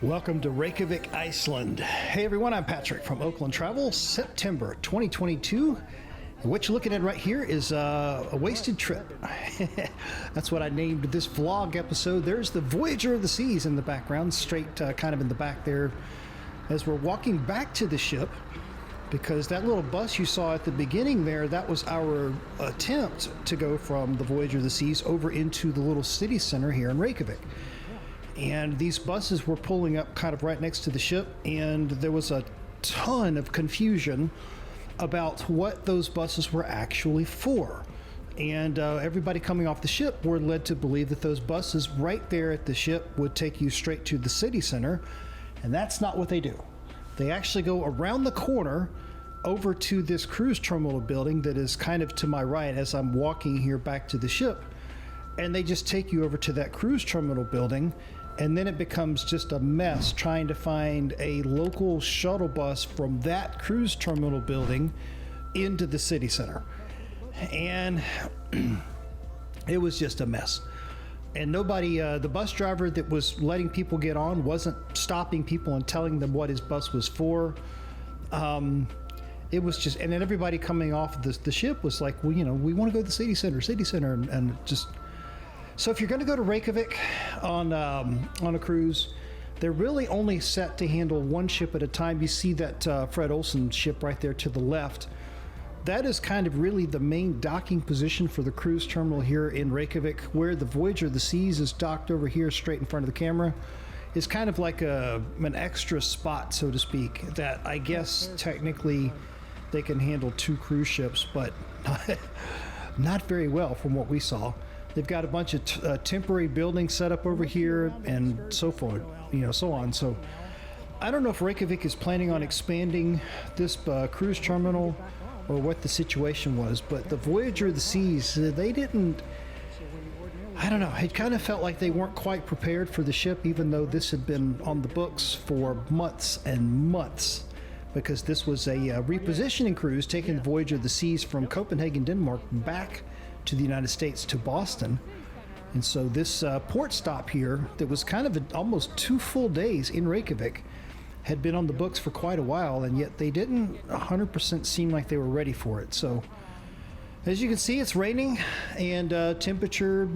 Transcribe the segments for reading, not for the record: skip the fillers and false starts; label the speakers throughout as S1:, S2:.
S1: Welcome to Reykjavík Iceland. Hey everyone, I'm Patrick from Oakland Travel, September 2022. And what you're looking at right here is a wasted trip. That's what I named this vlog episode. There's the Voyager of the Seas in the background, straight kind of in the back there as we're walking back to the ship, because that little bus you saw at the beginning there, that was our attempt to go from the Voyager of the Seas over into the little city center here in Reykjavik. And these buses were pulling up kind of right next to the ship, and there was a ton of confusion about what those buses were actually for. And everybody coming off the ship were led to believe that those buses right there at the ship would take you straight to the city center, and that's not what they do. They actually go around the corner over to this cruise terminal building that is kind of to my right as I'm walking here back to the ship, and they just take you over to that cruise terminal building. And then it becomes just a mess trying to find a local shuttle bus from that cruise terminal building into the city center. And it was just a mess. And nobody, the bus driver that was letting people get on wasn't stopping people and telling them what his bus was for. It was just, and then everybody coming off the ship was like, well, you know, we want to go to the city center, and just. So if you're going to go to Reykjavik on a cruise, they're really only set to handle one ship at a time. You see that Fred Olsen ship right there to the left. That is kind of really the main docking position for the cruise terminal here in Reykjavik, where the Voyager of the Seas is docked over here straight in front of the camera. It's kind of like an extra spot, so to speak, that I guess technically they can handle two cruise ships, but not very well from what we saw. They've got a bunch of temporary buildings set up over here and so forth, so on. So I don't know if Reykjavik is planning on expanding this cruise terminal or what the situation was, but the Voyager of the Seas, they didn't, I don't know, it kind of felt like they weren't quite prepared for the ship, even though this had been on the books for months and months, because this was a repositioning cruise taking Voyager of the Seas from Copenhagen, Denmark, back to the United States, to Boston. And so this port stop here that was kind of almost 2 full days in Reykjavik had been on the books for quite a while, and yet they didn't 100% seem like they were ready for it. So as you can see, it's raining, and temperature,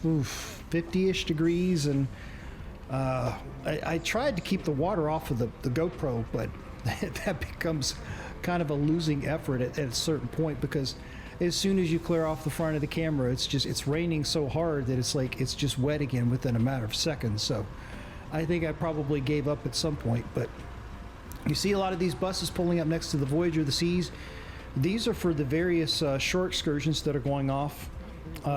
S1: 50-ish degrees, and I tried to keep the water off of the GoPro, but that becomes kind of a losing effort at a certain point, because as soon as you clear off the front of the camera, it's raining so hard that it's just wet again within a matter of seconds. So I think I probably gave up at some point. But you see a lot of these buses pulling up next to the Voyager of the Seas. These are for the various shore excursions that are going off.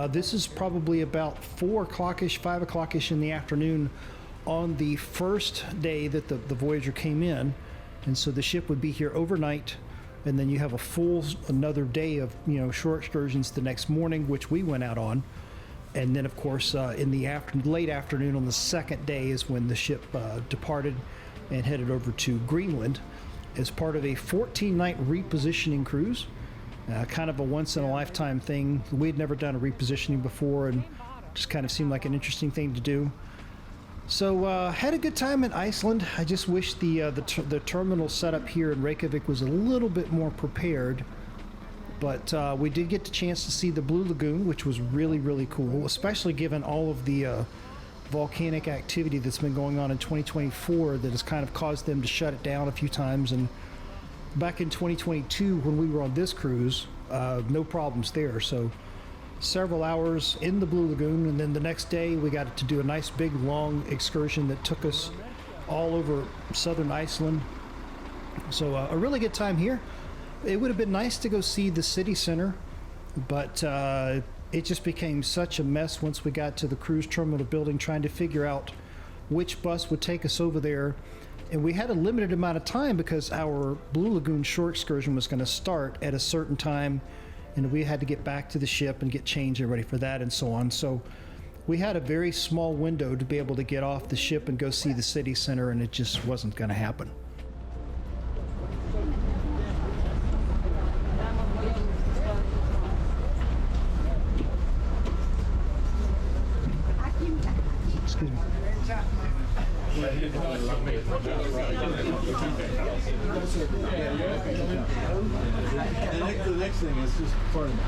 S1: This is probably about 4 o'clock-ish, 5 o'clock-ish in the afternoon on the first day that the Voyager came in. And so the ship would be here overnight, and then you have another day of shore excursions the next morning, which we went out on. And then of course in the late afternoon on the second day is when the ship departed and headed over to Greenland as part of a 14-night repositioning cruise, kind of a once-in-a-lifetime thing. We had never done a repositioning before, and just kind of seemed like an interesting thing to do. So had a good time in Iceland. I just wish the terminal setup here in Reykjavik was a little bit more prepared. But we did get the chance to see the Blue Lagoon, which was really, really cool, especially given all of the volcanic activity that's been going on in 2024 that has kind of caused them to shut it down a few times. And back in 2022, when we were on this cruise, no problems there. So several hours in the Blue Lagoon, and then the next day we got to do a nice big long excursion that took us all over southern Iceland. So a really good time here. It would have been nice to go see the city center, but it just became such a mess once we got to the cruise terminal building, trying to figure out which bus would take us over there. And we had a limited amount of time because our Blue Lagoon shore excursion was going to start at a certain time, and we had to get back to the ship and get changed and ready for that and so on. So we had a very small window to be able to get off the ship and go see the city center, and it just wasn't going to happen. Excuse me.
S2: The next thing is just part of the